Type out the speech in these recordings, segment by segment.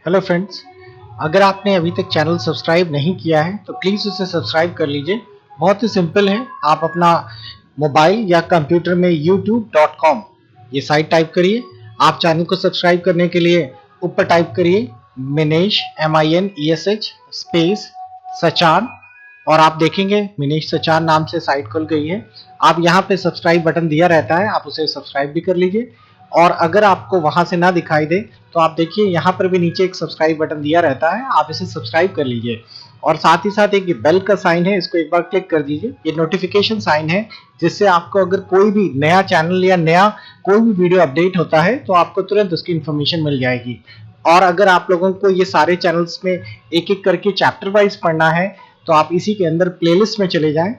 Hello friends, अगर आपने अभी तक चैनल सब्सक्राइब नहीं किया है तो प्लीज़ उसे सब्सक्राइब कर लीजिए। बहुत ही सिंपल है। आप अपना मोबाइल या कंप्यूटर में youtube.com ये साइट टाइप करिए। आप चैनल को सब्सक्राइब करने के लिए ऊपर टाइप करिए मिनेश MINESH स्पेस सचान और आप देखेंगे मिनेश सचान नाम से साइट खुल गई है। आप यहाँ पे सब्सक्राइब बटन दिया रहता है, आप उसे सब्सक्राइब भी कर लीजिए। और अगर आपको वहां से ना दिखाई दे तो आप देखिए यहाँ पर भी नीचे एक सब्सक्राइब बटन दिया रहता है, आप इसे सब्सक्राइब कर लीजिए। और साथ ही साथ एक बेल का साइन है, इसको एक बार क्लिक कर दीजिए। ये नोटिफिकेशन साइन है, जिससे आपको अगर कोई भी नया चैनल या नया कोई भी वीडियो अपडेट होता है तो आपको तुरंत उसकी इंफॉर्मेशन मिल जाएगी। और अगर आप लोगों को ये सारे चैनल्स में एक एक करके चैप्टर वाइज पढ़ना है तो आप इसी के अंदर प्लेलिस्ट में चले जाएं।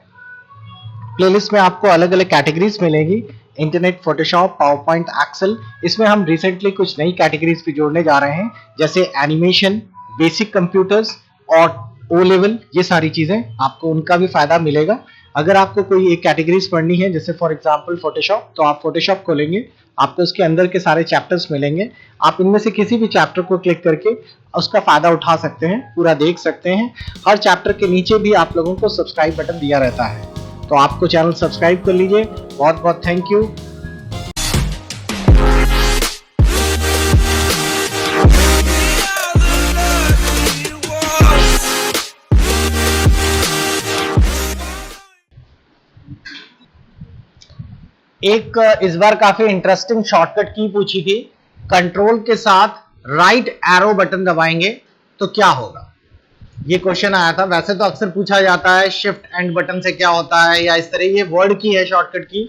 प्लेलिस्ट में आपको अलग अलग कैटेगरीज मिलेगी, internet, Photoshop, PowerPoint, Excel. इसमें हम रिसेंटली कुछ नई कैटेगरीज भी जोड़ने जा रहे हैं, जैसे एनिमेशन, बेसिक कंप्यूटर्स और ओ लेवल। ये सारी चीजें आपको उनका भी फायदा मिलेगा। अगर आपको कोई एक कैटेगरीज पढ़नी है, जैसे फॉर एग्जांपल फोटोशॉप, तो आप फोटोशॉप खोलेंगे, आपको उसके अंदर के सारे चैप्टर्स मिलेंगे। आप इनमें से किसी भी चैप्टर को क्लिक करके उसका फायदा उठा सकते हैं, पूरा देख सकते हैं। हर चैप्टर के नीचे भी आप लोगों को सब्सक्राइब बटन दिया रहता है, तो आपको चैनल सब्सक्राइब कर लीजिए। बहुत बहुत थैंक यू। एक इस बार काफी इंटरेस्टिंग शॉर्टकट की पूछी थी, कंट्रोल के साथ राइट एरो बटन दबाएंगे तो क्या होगा। ये क्वेश्चन आया था। वैसे तो अक्सर पूछा जाता है शिफ्ट एंड बटन से क्या होता है, या इस तरह। ये वर्ड की है शॉर्टकट की,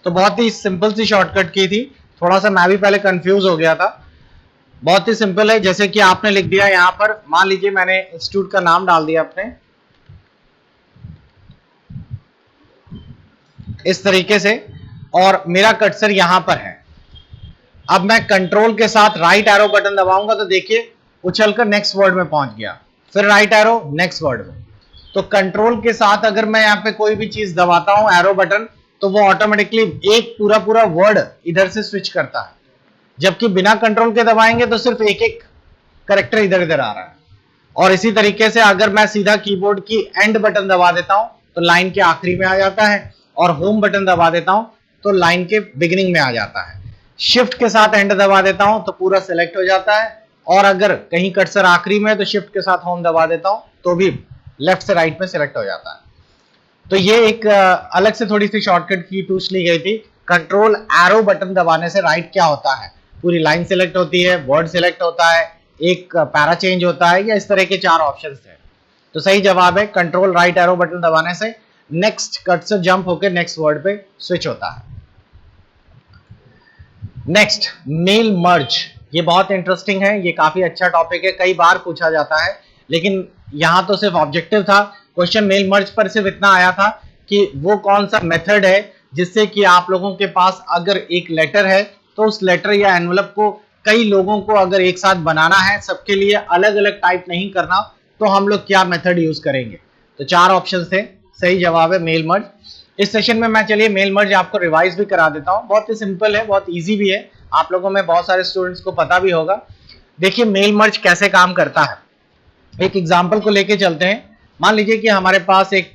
तो बहुत ही सिंपल सी शॉर्टकट की थी। थोड़ा सा मैं भी पहले कंफ्यूज हो गया था। बहुत ही सिंपल है, जैसे कि आपने लिख दिया यहाँ पर, मान लीजिए मैंने इंस्टीट्यूट का नाम डाल दिया अपने इस तरीके से, और मेरा कर्सर यहां पर है। अब मैं कंट्रोल के साथ राइट एरो बटन दबाऊंगा तो देखिए उछलकर नेक्स्ट वर्ड में पहुंच गया, फिर राइट एरो नेक्स्ट वर्ड में। तो कंट्रोल के साथ अगर मैं यहाँ पे कोई भी चीज दबाता हूं एरो बटन, तो वो ऑटोमेटिकली एक पूरा पूरा वर्ड इधर से स्विच करता है। जबकि बिना कंट्रोल के दबाएंगे तो सिर्फ एक एक करेक्टर इधर इधर आ रहा है। और इसी तरीके से अगर मैं सीधा कीबोर्ड की एंड बटन दबा देता हूं तो लाइन के आखिरी में आ जाता है, और होम बटन दबा देता हूं तो लाइन के बिगिनिंग में आ जाता है। शिफ्ट के साथ एंड दबा देता हूं तो पूरा सिलेक्ट हो जाता है, और अगर कहीं कर्सर आखिरी में है तो शिफ्ट के साथ होम दबा देता हूं तो भी लेफ्ट से राइट में सिलेक्ट हो जाता है। तो ये एक अलग से थोड़ी सी शॉर्टकट की टूच ली गई थी। कंट्रोल एरो बटन दबाने से राइट क्या होता है, पूरी लाइन सिलेक्ट होती है, वर्ड सिलेक्ट होता है, एक पैरा चेंज होता है, या इस तरह के 4 ऑप्शंस थे। तो सही जवाब है कंट्रोल राइट एरो बटन दबाने से नेक्स्ट कर्सर जंप होकर नेक्स्ट वर्ड पे स्विच होता है। Next, mail merge. ये बहुत इंटरेस्टिंग है, ये काफी अच्छा टॉपिक है, कई बार पूछा जाता है, लेकिन यहां तो सिर्फ ऑब्जेक्टिव था। क्वेश्चन मेल मर्ज पर सिर्फ इतना आया था कि वो कौन सा मेथड है जिससे कि आप लोगों के पास अगर एक लेटर है तो उस लेटर या एनवलप को कई लोगों को अगर एक साथ बनाना है, सबके लिए अलग अलग टाइप नहीं करना, तो हम लोग क्या मेथड यूज करेंगे। तो 4 ऑप्शन थे, सही जवाब है मेल मर्ज। इस सेशन में मैं चलिए मेल मर्ज आपको रिवाइज भी करा देता हूं। बहुत ही सिंपल है, बहुत इजी भी है, आप लोगों में बहुत सारे स्टूडेंट्स को पता भी होगा। देखिए मेल मर्ज कैसे काम करता है, एक एग्जांपल को लेके चलते हैं। मान लीजिए कि हमारे पास एक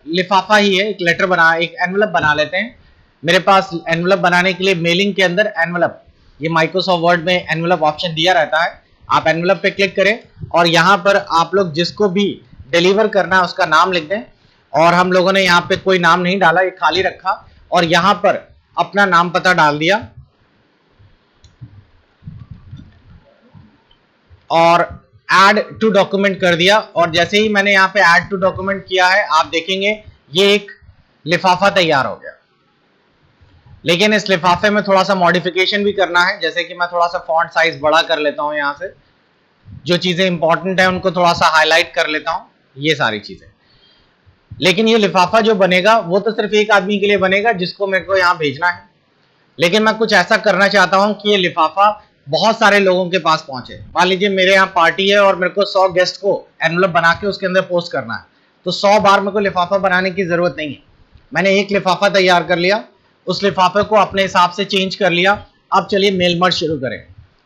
लिफाफा ही है, एक लेटर बना, एक एनवलप बना लेते हैं। मेरे पास एनवलप बनाने के लिए मेलिंग के अंदर एनवलप, ये माइक्रोसॉफ्ट वर्ड में एनवलप ऑप्शन दिया रहता है। आप एनवलप पे क्लिक करें और यहाँ पर आप लोग जिसको भी डिलीवर करना है उसका नाम लिख दें। और हम लोगों ने यहाँ पे कोई नाम नहीं डाला, ये खाली रखा, और यहाँ पर अपना नाम पता डाल दिया और ऐड टू डॉक्यूमेंट कर दिया। और जैसे ही मैंने यहाँ पे ऐड टू डॉक्यूमेंट किया है, आप देखेंगे ये एक लिफाफा तैयार हो गया। लेकिन इस लिफाफे में थोड़ा सा मॉडिफिकेशन भी करना है, जैसे कि मैं थोड़ा सा फॉन्ट साइज बड़ा कर लेता हूं, यहाँ से जो चीजें इंपॉर्टेंट है उनको थोड़ा सा हाईलाइट कर लेता हूं, ये सारी चीजें। लेकिन ये लिफाफा जो बनेगा वो तो सिर्फ एक आदमी के लिए बनेगा जिसको मेरे को यहाँ भेजना है। लेकिन मैं कुछ ऐसा करना चाहता हूं कि ये लिफाफा बहुत सारे लोगों के पास पहुंचे। मान लीजिए मेरे यहाँ पार्टी है और मेरे को 100 गेस्ट को एनवलप बना के उसके अंदर पोस्ट करना है, तो 100 बार मेरे को लिफाफा बनाने की जरूरत नहीं है। मैंने एक लिफाफा तैयार कर लिया, उस लिफाफे को अपने हिसाब से चेंज कर लिया। अब चलिए मेल मर्ज शुरू करें।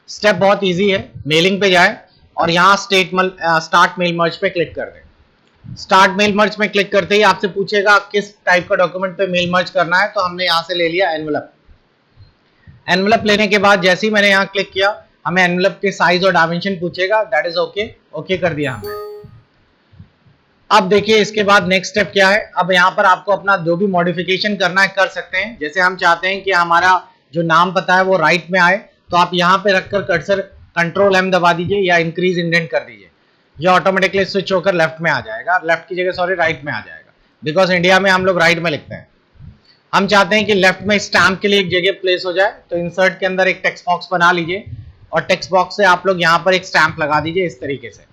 स्टेप बहुत इजी है, मेलिंग पे जाए और यहाँ स्टार्ट मेल मर्ज पे क्लिक कर दें। स्टार्ट मेल मर्ज में क्लिक करते ही आपसे पूछेगा किस टाइप का डॉक्यूमेंट पे मेल मर्ज करना है, तो हमने यहाँ से ले लिया एनवेलप। एनवेलप लेने के बाद जैसे ही मैंने यहाँ क्लिक किया, हमें एनवेलप के साइज और डायमेंशन पूछेगा, दैट इज ओके, ओके कर दिया हमने। अब देखिए इसके बाद नेक्स्ट स्टेप क्या है। अब यहाँ पर आपको अपना जो भी मॉडिफिकेशन करना है कर सकते हैं। जैसे हम चाहते हैं कि हमारा जो नाम पता है वो राइट में आए, तो आप यहाँ पे रखकर कर्सर कंट्रोल एम दबा दीजिए या इंक्रीज इंडेंट कर दीजिए, ये ऑटोमेटिकली स्विच होकर लेफ्ट में आ जाएगा, लेफ्ट की जगह सॉरी राइट में आ जाएगा, बिकॉज इंडिया में हम लोग राइट में लिखते हैं। हम चाहते हैं कि लेफ्ट में स्टैम्प के लिए एक जगह प्लेस हो जाए, तो इंसर्ट के अंदर एक टेक्स्ट बॉक्स बना लीजिए और टेक्स्ट बॉक्स से आप लोग यहाँ पर एक स्टैम्प लगा दीजिए इस तरीके से।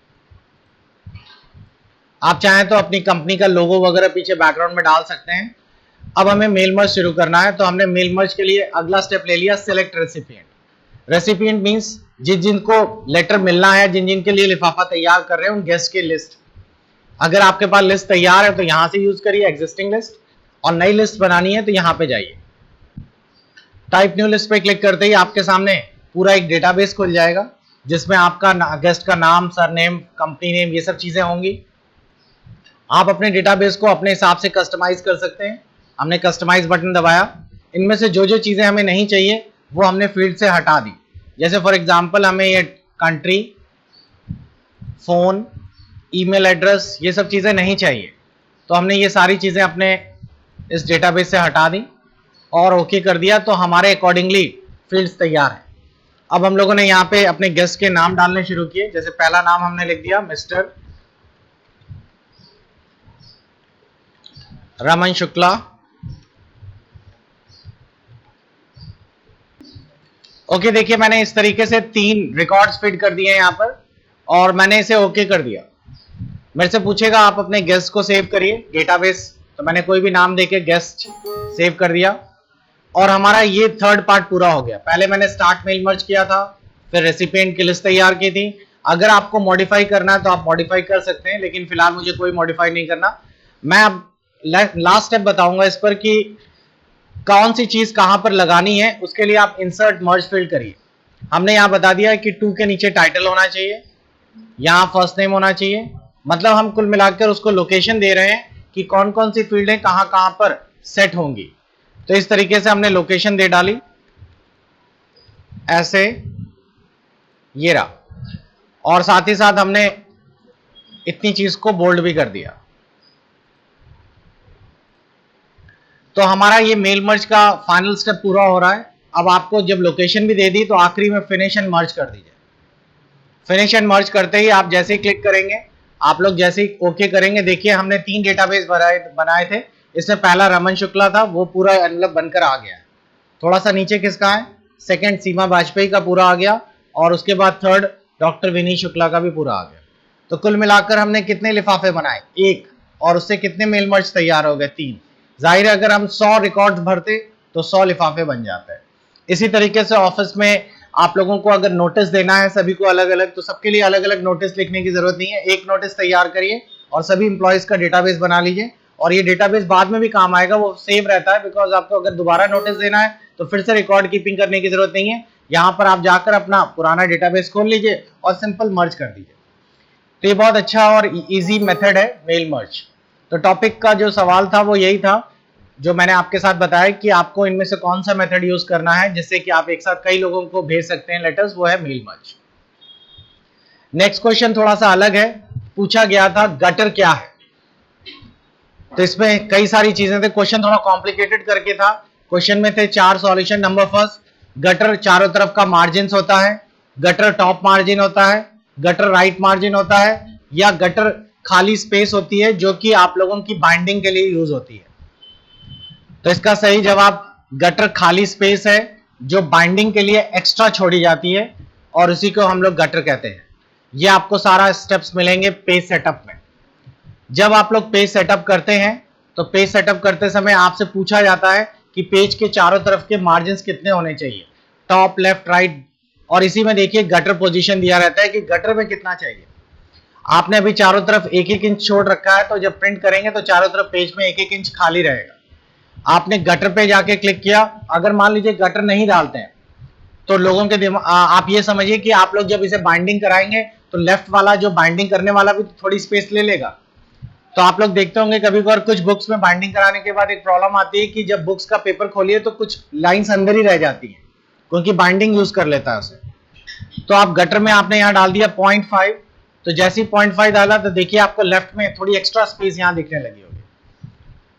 आप चाहें तो अपनी कंपनी का लोगो वगैरह पीछे बैकग्राउंड में डाल सकते हैं। अब हमें मेल मर्ज शुरू करना है, तो हमने मेल मर्ज के लिए अगला स्टेप ले लिया, सिलेक्ट रेसिपिएंट। रेसिपिएंट मींस जिन जिनको लेटर मिलना है, जिन जिन के लिए लिफाफा तैयार कर रहे हैं, उन गेस्ट की लिस्ट। अगर आपके पास लिस्ट तैयार है तो यहां से यूज करिए एग्जिस्टिंग लिस्ट, और नई लिस्ट बनानी है तो यहां पे जाइए, टाइप न्यू लिस्ट पे क्लिक करते ही आपके सामने पूरा एक डेटाबेस खुल जाएगा, जिसमें आपका गेस्ट का नाम, सरनेम, कंपनी नेम, ये सब चीजें होंगी। आप अपने डेटाबेस को अपने हिसाब से कस्टमाइज कर सकते हैं। हमने कस्टमाइज बटन दबाया, इनमें से जो जो चीजें हमें नहीं चाहिए वो हमने फील्ड से हटा दी। जैसे फॉर एग्जांपल हमें ये कंट्री, फोन, ईमेल एड्रेस, ये सब चीजें नहीं चाहिए, तो हमने ये सारी चीजें अपने इस डेटाबेस से हटा दी और ओके कर दिया, तो हमारे अकॉर्डिंगली फील्ड्स तैयार है। अब हम लोगों ने यहाँ पे अपने गेस्ट के नाम डालने शुरू किए। जैसे पहला नाम हमने लिख दिया मिस्टर रमन शुक्ला। ओके, देखिए मैंने इस तरीके से 3 रिकॉर्ड्स फीड कर दिए यहाँ पर और मैंने इसे ओके कर दिया। मेरे से पूछेगा आप अपने गेस्ट को सेव करिए डेटाबेस, तो मैंने कोई भी नाम देके गेस्ट सेव कर दिया और हमारा ये थर्ड पार्ट पूरा हो गया। पहले मैंने स्टार्ट मेल मर्ज किया था, फिर रेसिपिएंट की लिस्ट तैयार की थी। अगर आपको मॉडिफाई करना है तो आप मॉडिफाई कर सकते हैं, लेकिन फिलहाल मुझे कोई मॉडिफाई नहीं करना। मैं अब लास्ट स्टेप बताऊंगा इस पर कि कौन सी चीज कहां पर लगानी है। उसके लिए आप इंसर्ट मर्ज फील्ड करिए। हमने यहां बता दिया है कि 2 के नीचे टाइटल होना चाहिए, यहां फर्स्ट नेम होना चाहिए, मतलब हम कुल मिलाकर उसको लोकेशन दे रहे हैं कि कौन कौन सी फील्डें कहां कहां पर सेट होंगी। तो इस तरीके से हमने लोकेशन दे डाली, ऐसे ये रहा, और साथ ही साथ हमने इतनी चीज को बोल्ड भी कर दिया। तो हमारा ये मेल मर्ज का फाइनल स्टेप पूरा हो रहा है। अब आपको जब लोकेशन भी दे दी तो आखिरी में फिनिश एंड मर्ज कर दीजिए। फिनिश एंड मर्ज करते ही आप जैसे ही क्लिक करेंगे, आप लोग जैसे ही ओके करेंगे, देखिए हमने 3 डेटाबेस बनाए थे। इसमें पहला रमन शुक्ला था, वो पूरा एनवेलप बनकर आ गया है। थोड़ा सा नीचे किसका है, सेकंड सीमा वाजपेयी का पूरा आ गया, और उसके बाद थर्ड डॉक्टर विनीत शुक्ला का भी पूरा आ गया। तो कुल मिलाकर हमने कितने लिफाफे बनाए, 1, और उससे कितने मेल मर्ज तैयार हो गए, 3। जाहिर है अगर हम 100 रिकॉर्ड्स भरते तो 100 लिफाफे बन जाते हैं। इसी तरीके से ऑफिस में आप लोगों को अगर नोटिस देना है सभी को अलग अलग, तो सबके लिए अलग अलग नोटिस लिखने की जरूरत नहीं है। एक नोटिस तैयार करिए और सभी इंप्लॉइज का डेटाबेस बना लीजिए, और ये डेटाबेस बाद में भी काम आएगा, वो सेव रहता है। बिकॉज आपको अगर दोबारा नोटिस देना है तो फिर से रिकॉर्ड कीपिंग करने की जरूरत नहीं है। यहाँ पर आप जाकर अपना पुराना डेटाबेस खोल लीजिए और सिंपल मर्ज कर दीजिए। तो ये बहुत अच्छा और इजी मेथड है मेल मर्ज। तो टॉपिक का जो सवाल था वो यही था, जो मैंने आपके साथ बताया कि आपको इनमें से कौन सा मेथड यूज करना है जिससे कि आप एक साथ कई लोगों को भेज सकते हैं लेटर्स, वो है मेल मर्ज। नेक्स्ट क्वेश्चन थोड़ा सा अलग है, पूछा गया था गटर क्या है। तो इसमें कई सारी चीजें थे, क्वेश्चन थोड़ा कॉम्प्लिकेटेड करके था। क्वेश्चन में थे 4 सॉल्यूशन। नंबर फर्स्ट, गटर चारों तरफ का मार्जिन होता है, गटर टॉप मार्जिन होता है, गटर राइट मार्जिन होता है, या गटर खाली स्पेस होती है जो कि आप लोगों की बाइंडिंग के लिए यूज होती है। तो इसका सही जवाब गटर खाली स्पेस है जो बाइंडिंग के लिए एक्स्ट्रा छोड़ी जाती है, और उसी को हम लोग गटर कहते हैं। ये आपको सारा स्टेप्स मिलेंगे पेज सेटअप में। जब आप लोग पेज सेटअप करते हैं तो पेज सेटअप करते समय आपसे पूछा जाता है कि पेज के चारों तरफ के मार्जिन कितने होने चाहिए, टॉप, लेफ्ट, राइट, और इसी में देखिए गटर पोजीशन दिया रहता है कि गटर में कितना चाहिए। आपने अभी चारों तरफ 1-1 इंच छोड़ रखा है, तो जब प्रिंट करेंगे तो चारों तरफ पेज में 1-1 इंच खाली रहेगा। आपने गटर पे जाके क्लिक किया, अगर मान लीजिए गटर नहीं डालते हैं तो लोगों के आप ये समझिए कि आप लोग जब इसे बाइंडिंग कराएंगे तो लेफ्ट वाला जो बाइंडिंग करने वाला भी थोड़ी स्पेस ले लेगा। तो आप लोग देखते होंगे कभी कभार कुछ बुक्स में बाइंडिंग कराने के बाद एक प्रॉब्लम आती है कि जब बुक्स का पेपर खोलिए तो कुछ लाइंस अंदर ही रह जाती हैं, क्योंकि बाइंडिंग यूज कर लेता है उसे। तो आप गटर में आपने यहाँ डाल दिया 0.5, तो जैसे ही 0.5 डाला तो देखिए आपको लेफ्ट में थोड़ी एक्स्ट्रा स्पेस यहाँ दिखने लगी होगी।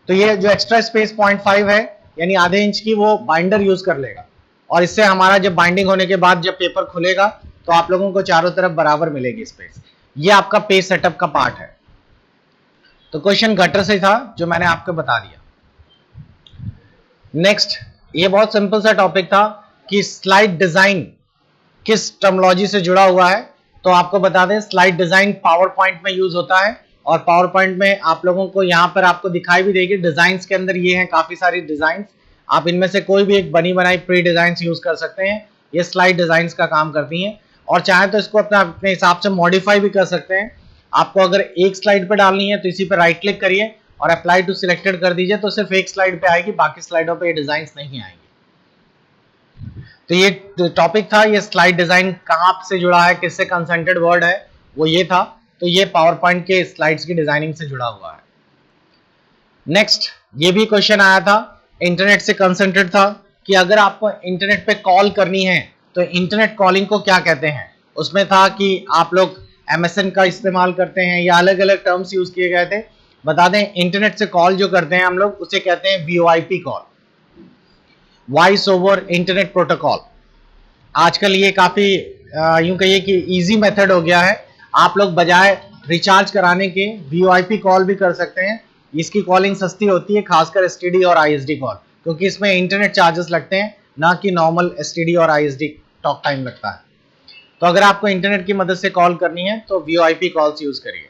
तो ये जो एक्स्ट्रा स्पेस 0.5 है यानी आधे इंच की, वो बाइंडर यूज कर लेगा, और इससे हमारा जब बाइंडिंग होने के बाद जब पेपर खुलेगा तो आप लोगों को चारों तरफ बराबर मिलेगी स्पेस। ये आपका पेज सेटअप का पार्ट है। तो क्वेश्चन गटर से था जो मैंने आपको बता दिया। नेक्स्ट, ये बहुत सिंपल सा टॉपिक था कि स्लाइड डिजाइन किस टर्मिनोलॉजी से जुड़ा हुआ है। तो आपको बता दें, स्लाइड डिजाइन पावर पॉइंट में यूज होता है, और पावर पॉइंट में आप लोगों को यहाँ पर आपको दिखाई भी देगी। डिजाइन्स के अंदर ये हैं काफी सारी डिजाइन्स, आप इनमें से कोई भी एक बनी बनाई प्री डिजाइन्स यूज कर सकते हैं। ये स्लाइड डिजाइन्स का काम करती हैं, और चाहे तो इसको अपने हिसाब से मॉडिफाई भी कर सकते हैं। आपको अगर एक स्लाइड पे डालनी है तो इसी पे राइट क्लिक करिए और अप्लाई टू सिलेक्टेड कर दीजिए, तो सिर्फ एक स्लाइड पे आएगी, बाकी स्लाइडों पे ये डिजाइन्स नहीं आएंगी। तो ये टॉपिक था, ये स्लाइड डिजाइन कहाँ से जुड़ा है, किससे कंसंट्रेटेड वर्ड है, वो ये था। तो ये पावर पॉइंट के स्लाइड्स की डिजाइनिंग से जुड़ा हुआ है। नेक्स्ट, ये भी क्वेश्चन आया था, इंटरनेट से कंसंट्रेट था कि अगर आपको इंटरनेट पे कॉल करनी है तो इंटरनेट कॉलिंग को क्या कहते हैं। उसमें था कि आप लोग MSN का इस्तेमाल करते हैं या अलग अलग टर्म्स यूज किए गए थे। बता दें, इंटरनेट से कॉल जो करते हैं हम लोग उसे कहते हैं VoIP call, voice over internet protocol. आजकल ये काफी यूं कहिए कि इजी मेथड हो गया है। आप लोग बजाय रिचार्ज कराने के VoIP कॉल भी कर सकते हैं। इसकी कॉलिंग सस्ती होती है, खासकर STD और ISD कॉल, क्योंकि इसमें इंटरनेट चार्जेस लगते हैं, ना कि नॉर्मल STD और ISD टॉक टाइम लगता है। तो अगर आपको इंटरनेट की मदद से कॉल करनी है तो VoIP कॉल्स यूज करिए।